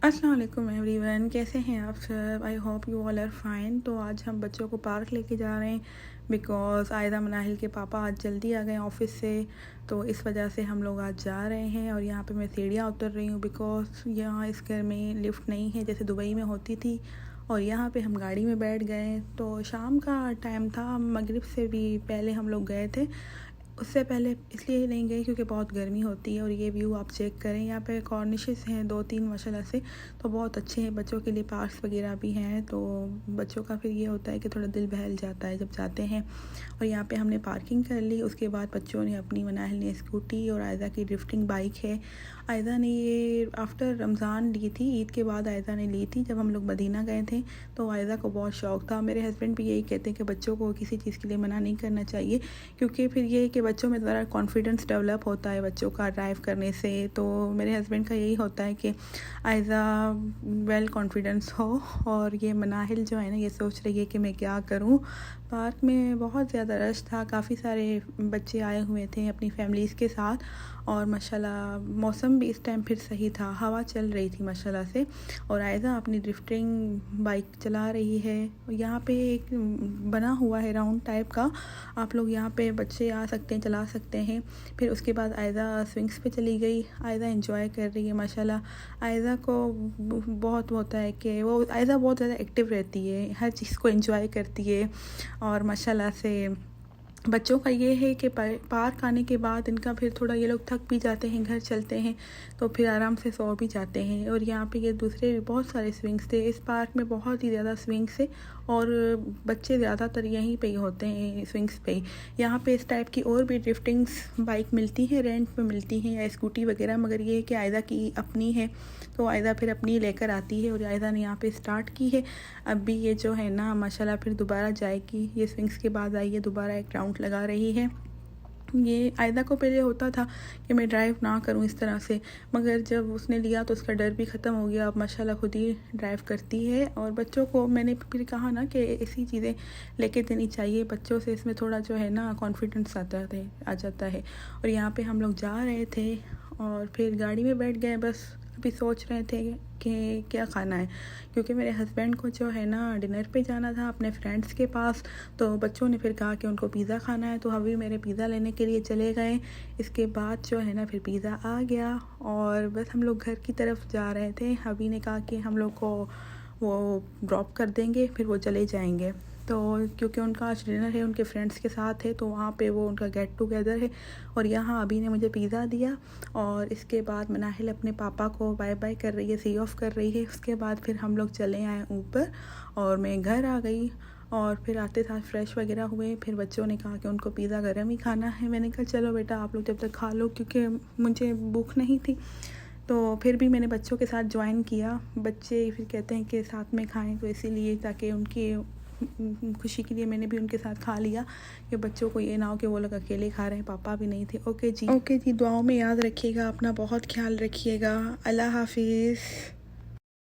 अस्सलाम वालेकुम एवरीवन, कैसे हैं आप सब। I hope you all are fine. तो आज हम बच्चों को पार्क लेके जा रहे हैं बिकॉज़ आयदा मनाहिल के पापा आज जल्दी आ गए ऑफिस से, तो इस वजह से हम लोग आज जा रहे हैं। और यहाँ पे मैं सीढ़ियाँ उतर रही हूँ बिकॉज़ यहाँ इस घर में लिफ्ट नहीं है जैसे दुबई में होती थी। और यहाँ पे हम गाड़ी में बैठ गए, तो शाम का टाइम था, मगरिब से भी पहले हम लोग गए थे। उससे पहले इसलिए नहीं गई क्योंकि बहुत गर्मी होती है। और ये व्यू आप चेक करें, यहाँ पे कॉर्निशेस हैं 2-3 माशाल्लाह से, तो बहुत अच्छे हैं। बच्चों के लिए पार्क्स वगैरह भी हैं, तो बच्चों का फिर ये होता है कि थोड़ा दिल बहल जाता है जब जाते हैं। और यहाँ पे हमने पार्किंग कर ली। उसके बाद बच्चों ने अपनी, मनाहिल ने स्कूटी और आयदा की ड्रिफ्टिंग बाइक है। आयदा ने ये आफ्टर रमज़ान ली थी, ईद के बाद आयदा ने ली थी जब हम लोग मदीना गए थे। तो आयदा को बहुत शौक़ था। मेरे हस्बैंड भी यही कहते हैं कि बच्चों को किसी चीज़ के लिए मना नहीं करना चाहिए, क्योंकि फिर ये कि बच्चों में ज़रा कॉन्फिडेंस डेवलप होता है बच्चों का ड्राइव करने से। तो मेरे हस्बैंड का यही होता है कि आयज़ा वेल कॉन्फिडेंस हो। और ये मनाहिल जो है ना, ये सोच रही है कि मैं क्या करूं। पार्क में बहुत ज़्यादा रश था, काफ़ी सारे बच्चे आए हुए थे अपनी फैमिलीज़ के साथ। और माशाल्लाह मौसम भी इस टाइम फिर सही था, हवा चल रही थी माशाल्लाह से। और आयज़ा अपनी ड्रिफ्टिंग बाइक चला रही है। यहाँ पे एक बना हुआ है राउंड टाइप का, आप लोग यहाँ पे बच्चे आ सकते हैं, चला सकते हैं। फिर उसके बाद आयज़ा स्विंग्स पे चली गई। आयज़ा एंजॉय कर रही है माशाल्लाह। आयज़ा को बहुत होता है कि वो, आयज़ा बहुत ज़्यादा एक्टिव रहती है, हर चीज़ को एंजॉय करती है। और माशाल्लाह से बच्चों का ये है कि पार्क आने के बाद इनका फिर थोड़ा, ये लोग थक भी जाते हैं, घर चलते हैं तो फिर आराम से सो भी जाते हैं। और यहाँ पे ये दूसरे भी बहुत सारे स्विंग्स थे। इस पार्क में बहुत ही ज़्यादा स्विंग्स है और बच्चे ज़्यादातर यहीं पे ही होते हैं, स्विंग्स पे ही। यहाँ पे इस टाइप की और भी ड्रिफ्टिंग्स बाइक मिलती हैं, रेंट पे मिलती हैं, या स्कूटी वगैरह। मगर ये है कि आयदा की अपनी है, तो आयदा फिर अपनी लेकर आती है। और आयदा ने यहाँ पे स्टार्ट की है। अभी ये जो है ना माशाल्लाह फिर दोबारा जाएगी, ये स्विंग्स के बाद आई है, दोबारा एक राउंड लगा रही है। ये आयदा को पहले होता था कि मैं ड्राइव ना करूं इस तरह से, मगर जब उसने लिया तो उसका डर भी ख़त्म हो गया। अब माशाल्लाह खुद ही ड्राइव करती है। और बच्चों को मैंने फिर कहा ना कि ऐसी चीज़ें लेके देनी चाहिए बच्चों से, इसमें थोड़ा जो है ना कॉन्फिडेंस आ जाता है। और यहाँ पे हम लोग जा रहे थे और फिर गाड़ी में बैठ गए। बस अभी सोच रहे थे कि क्या खाना है, क्योंकि मेरे हस्बैंड को जो है ना डिनर पे जाना था अपने फ्रेंड्स के पास। तो बच्चों ने फिर कहा कि उनको पिज़्ज़ा खाना है, तो अभी मेरे पिज़्ज़ा लेने के लिए चले गए। इसके बाद जो है ना फिर पिज़्ज़ा आ गया और बस हम लोग घर की तरफ जा रहे थे। अभी ने कहा कि हम लोग को वो ड्रॉप कर देंगे, फिर वो चले जाएंगे। तो क्योंकि उनका आज डिनर है, उनके फ्रेंड्स के साथ है, तो वहाँ पे वो उनका गेट टुगेदर है। और यहाँ अभी ने मुझे पिज़्ज़ा दिया और इसके बाद मनाहिल अपने पापा को बाय बाय कर रही है, सी ऑफ़ कर रही है। उसके बाद फिर हम लोग चले आए ऊपर और मैं घर आ गई। और फिर आते साथ फ्रेश वगैरह हुए। फिर बच्चों ने कहा कि उनको पिज़्ज़ा गर्म ही खाना है। मैंने कहा चलो बेटा आप लोग जब तक खा लो, क्योंकि मुझे भूख नहीं थी। तो फिर भी मैंने बच्चों के साथ ज्वाइन किया। बच्चे फिर कहते हैं कि साथ में खाएं, तो इसीलिए ताकि उनकी खुशी के लिए मैंने भी उनके साथ खा लिया, कि बच्चों को ये ना हो कि वो लोग अकेले खा रहे हैं, पापा भी नहीं थे। ओके जी, दुआओं में याद रखिएगा, अपना बहुत ख्याल रखिएगा। अल्लाह हाफिज़।